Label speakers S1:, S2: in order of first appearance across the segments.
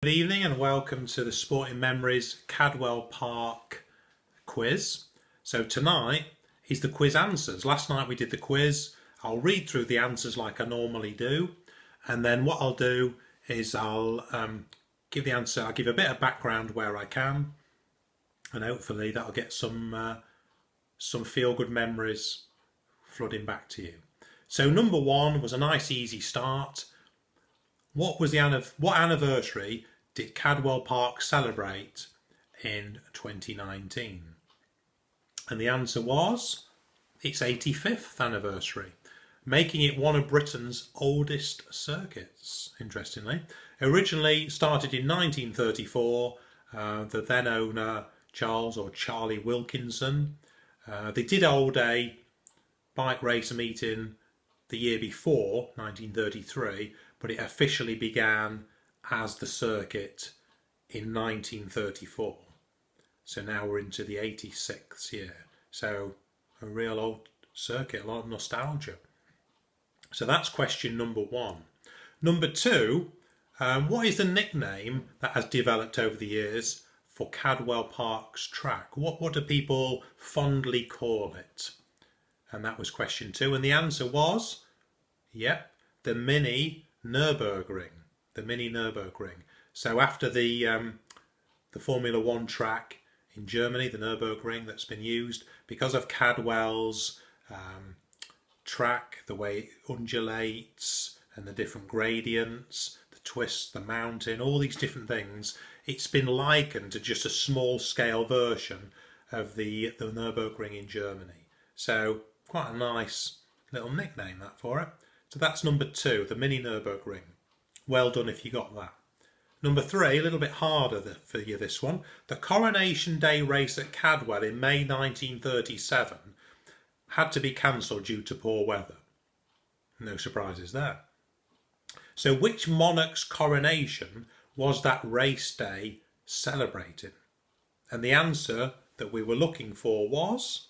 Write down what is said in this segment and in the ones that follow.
S1: Good evening and welcome to the Sporting Memories Cadwell Park quiz. So tonight is the quiz answers. Last night we did the quiz. I'll read through the answers like I normally do, and then what I'll do is I'll give the answer. I'll give a bit of background where I can, and hopefully that'll get some feel-good memories flooding back to you. So number one was a nice easy start. What anniversary did Cadwell Park celebrate in 2019? And the answer was its 85th anniversary, making it one of Britain's oldest circuits, interestingly. Originally started in 1934, the then owner Charlie Wilkinson. They did hold a bike race meeting the year before, 1933, but it officially began as the circuit in 1934. So now we're into the 86th year. So a real old circuit, a lot of nostalgia. So that's question number one. Number two, what is the nickname that has developed over the years for Cadwell Park's track? What do people fondly call it? And that was question two. And the answer was, yep, the mini Nurburg ring. The mini Nurburg ring. So after the Formula One track in Germany, the Nurburg ring that's been used, because of Cadwell's track, the way it undulates and the different gradients, the twists, the mountain, all these different things, it's been likened to just a small scale version of the Nurburg ring in Germany. So quite a nice little nickname that for it. So that's number two, the mini Nurburg ring. Well done if you got that. Number three, a little bit harder for you this one. The Coronation Day race at Cadwell in May 1937 had to be cancelled due to poor weather. No surprises there. So which monarch's coronation was that race day celebrated? And the answer that we were looking for was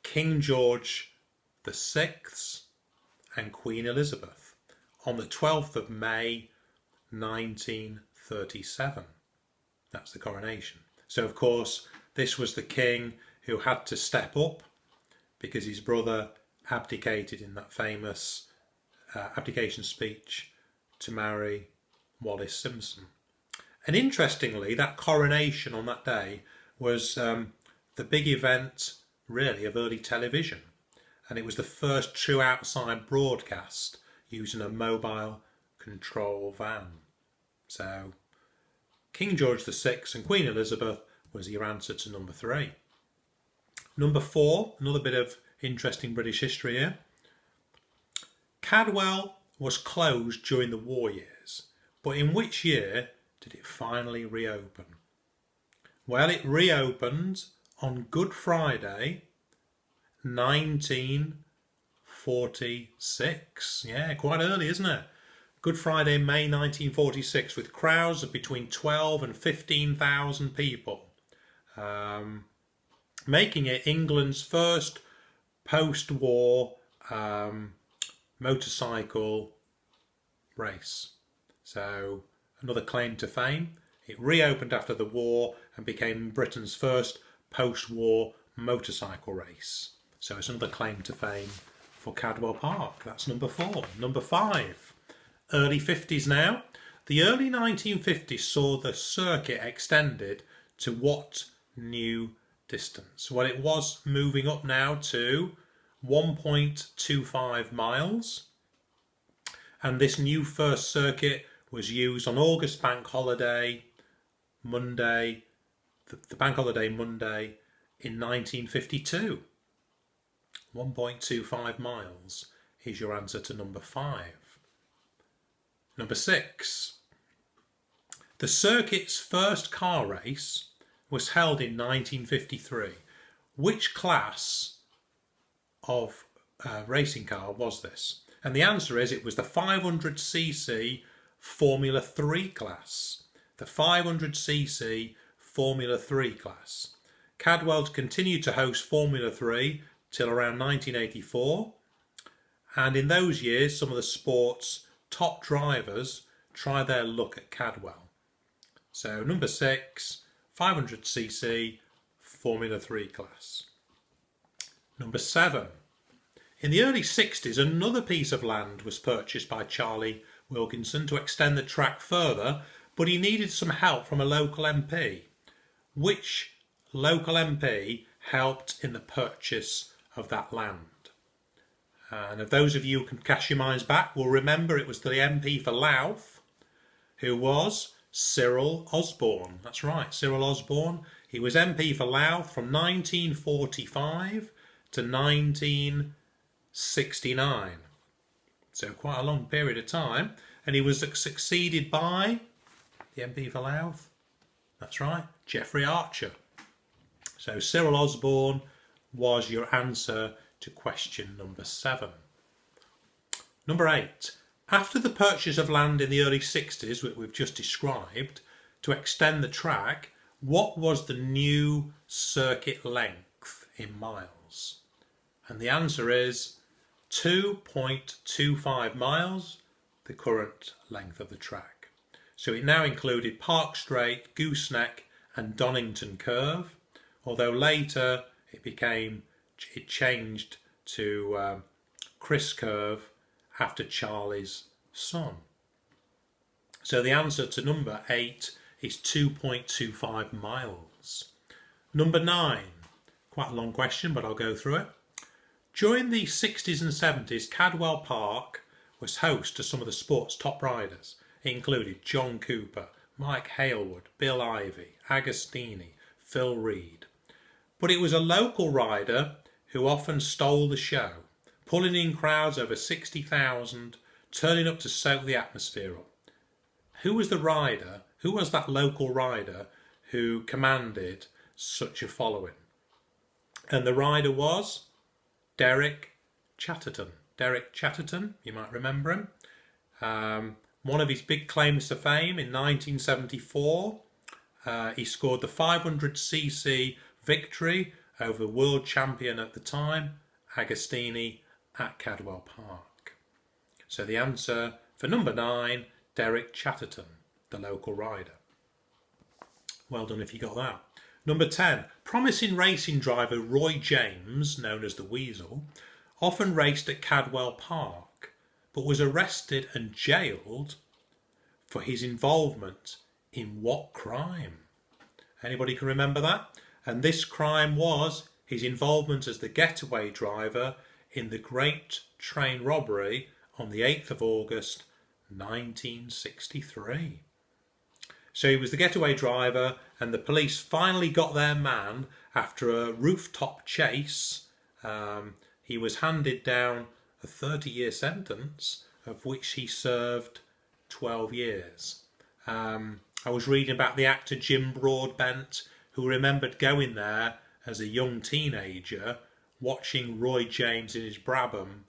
S1: King George VI and Queen Elizabeth on the 12th of May 1937. That's the coronation. So of course this was the king who had to step up because his brother abdicated in that famous abdication speech to marry Wallis Simpson. And interestingly, that coronation on that day was the big event really of early television. And it was the first true outside broadcast using a mobile control van. So King George VI and Queen Elizabeth was your answer to number three. Number four, another bit of interesting British history here. Cadwell was closed during the war years, but in which year did it finally reopen? Well, it reopened on Good Friday 1946. Yeah, quite early, isn't it? Good Friday, May 1946, with crowds of between 12 and 15,000 people, making it England's first post-war motorcycle race. So another claim to fame. It reopened after the war and became Britain's first post-war motorcycle race. So it's another claim to fame for Cadwell Park. That's number four. Number five, early 50s now. The early 1950s saw the circuit extended to what new distance? Well, it was moving up now to 1.25 miles. And this new first circuit was used on August Bank Holiday Monday, the Bank Holiday Monday in 1952. 1.25 miles is your answer to number five. Number six. The circuit's first car race was held in 1953. Which class of racing car was this? And the answer is it was the 500cc Formula 3 class. The 500cc Formula 3 class. Cadwell continued to host Formula 3 till around 1984, and in those years some of the sport's top drivers tried their luck at Cadwell. So number 6, 500cc Formula 3 class. Number 7. In the early 60s, another piece of land was purchased by Charlie Wilkinson to extend the track further, but he needed some help from a local MP. Which local MP helped in the purchase of that land? And if those of you who can cast your minds back will remember, it was the MP for Louth, who was Cyril Osborne. That's right, Cyril Osborne. He was MP for Louth from 1945 to 1969. So quite a long period of time. And he was succeeded by the MP for Louth. That's right, Geoffrey Archer. So Cyril Osborne was your answer to question number 7. Number 8. After the purchase of land in the early 60s, which we've just described, to extend the track, what was the new circuit length in miles? And the answer is 2.25 miles, the current length of the track. So it now included Park Straight, Gooseneck and Donington Curve, although later it changed to Chris Curve after Charlie's son. So the answer to number 8 is 2.25 miles. Number 9, quite a long question, but I'll go through it. During the 60s and 70s, Cadwell Park was host to some of the sport's top riders. It included John Cooper, Mike Hailwood, Bill Ivey, Agostini, Phil Reed. But it was a local rider who often stole the show, pulling in crowds over 60,000, turning up to soak the atmosphere up. Who was the rider? Who was that local rider who commanded such a following? And the rider was Derek Chatterton. Derek Chatterton, you might remember him. One of his big claims to fame in 1974, he scored the 500cc victory over the world champion at the time, Agostini, at Cadwell Park. So the answer for number 9, Derek Chatterton, the local rider. Well done if you got that. Number 10, promising racing driver Roy James, known as the Weasel, often raced at Cadwell Park, but was arrested and jailed for his involvement in what crime? Anybody can remember that? And this crime was his involvement as the getaway driver in the Great Train Robbery on the 8th of August 1963. So he was the getaway driver, and the police finally got their man after a rooftop chase. He was handed down a 30-year sentence, of which he served 12 years. I was reading about the actor Jim Broadbent, who remembered going there as a young teenager, watching Roy James in his Brabham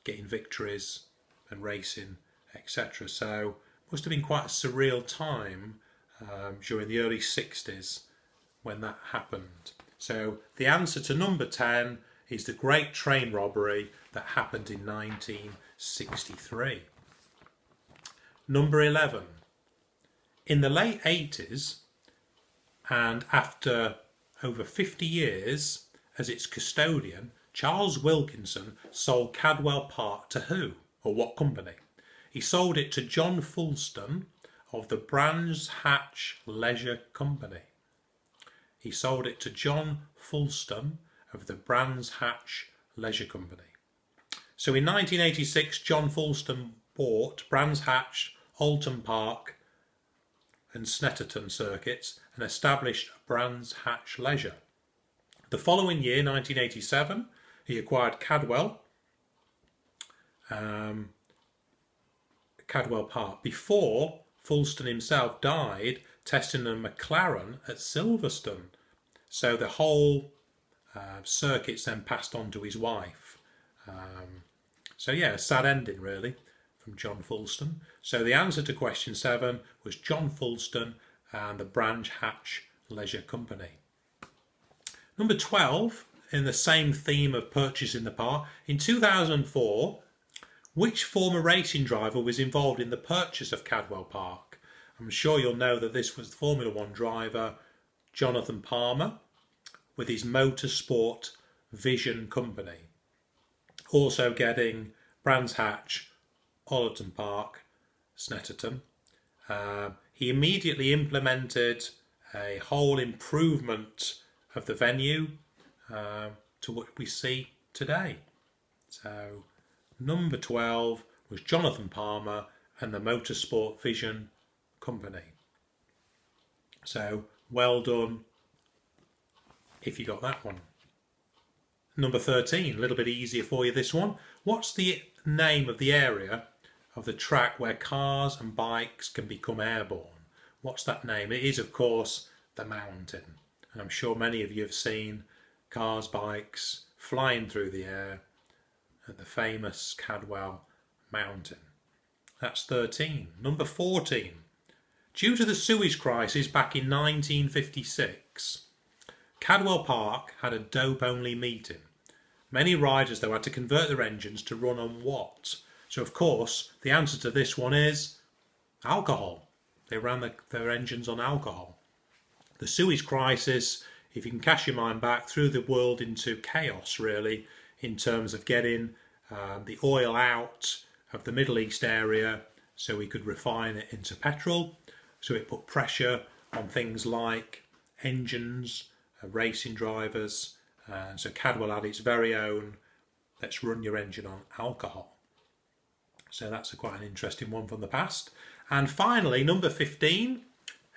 S1: getting victories and racing, etc. So must have been quite a surreal time during the early 60s when that happened. So the answer to number 10 is the Great Train Robbery that happened in 1963. Number 11. In the late 80s, and after over 50 years as its custodian, Charles Wilkinson sold Cadwell Park to who, or what company? He sold it to John Fulton of the Brands Hatch Leisure Company. He sold it to John Fulton of the Brands Hatch Leisure Company. So in 1986, John Fulton bought Brands Hatch, Alton Park and Snetterton circuits and established Brands Hatch Leisure. The following year, 1987, he acquired Cadwell Park before Fulton himself died testing a McLaren at Silverstone. So the whole circuit's then passed on to his wife. So yeah, a sad ending really from John Fulton. So the answer to question 7 was John Fulton and the Brands Hatch Leisure Company. Number 12, in the same theme of purchasing the park, in 2004, which former racing driver was involved in the purchase of Cadwell Park? I'm sure you'll know that this was the Formula One driver Jonathan Palmer with his Motorsport Vision company. Also getting Brands Hatch, Allerton Park, Snetterton. He immediately implemented a whole improvement of the venue to what we see today. So number 12 was Jonathan Palmer and the Motorsport Vision company. So well done if you got that one. Number 13, a little bit easier for you this one. What's the name of the area of the track where cars and bikes can become airborne? What's that name? It is, of course, the mountain. And I'm sure many of you have seen cars, bikes flying through the air at the famous Cadwell Mountain. That's 13. Number 14. Due to the sewage crisis back in 1956, Cadwell Park had a dope-only meeting. Many riders, though, had to convert their engines to run on what? So, of course, the answer to this one is alcohol. They ran their engines on alcohol. The sewage crisis, if you can cast your mind back, threw the world into chaos, really, in terms of getting the oil out of the Middle East area so we could refine it into petrol. So it put pressure on things like engines, racing drivers. So Cadwell had its very own, let's run your engine on alcohol. So that's quite an interesting one from the past. And finally, number 15.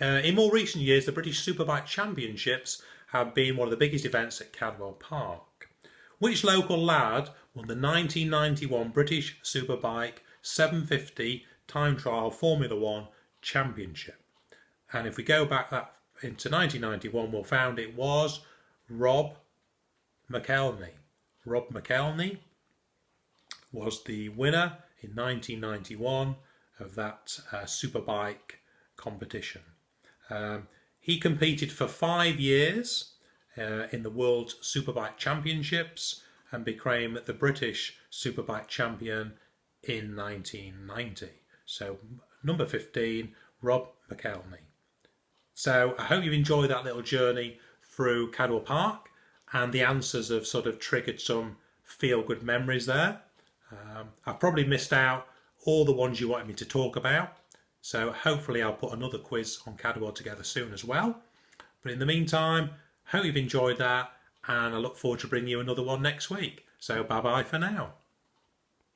S1: In more recent years, the British Superbike Championships have been one of the biggest events at Cadwell Park. Which local lad won the 1991 British Superbike 750 Time Trial Formula One Championship? And if we go back into 1991, we'll find it was Rob McElhenney. Rob McElhenney was the winner in 1991 of that Superbike competition. He competed for 5 years in the World Superbike Championships and became the British Superbike champion in 1990. So number 15, Rob McElhenney. So I hope you've enjoyed that little journey through Cadwell Park, and the answers have sort of triggered some feel-good memories there. I've probably missed out all the ones you wanted me to talk about, so hopefully I'll put another quiz on Cadwell together soon as well. But in the meantime, hope you've enjoyed that, and I look forward to bringing you another one next week. So bye bye for now.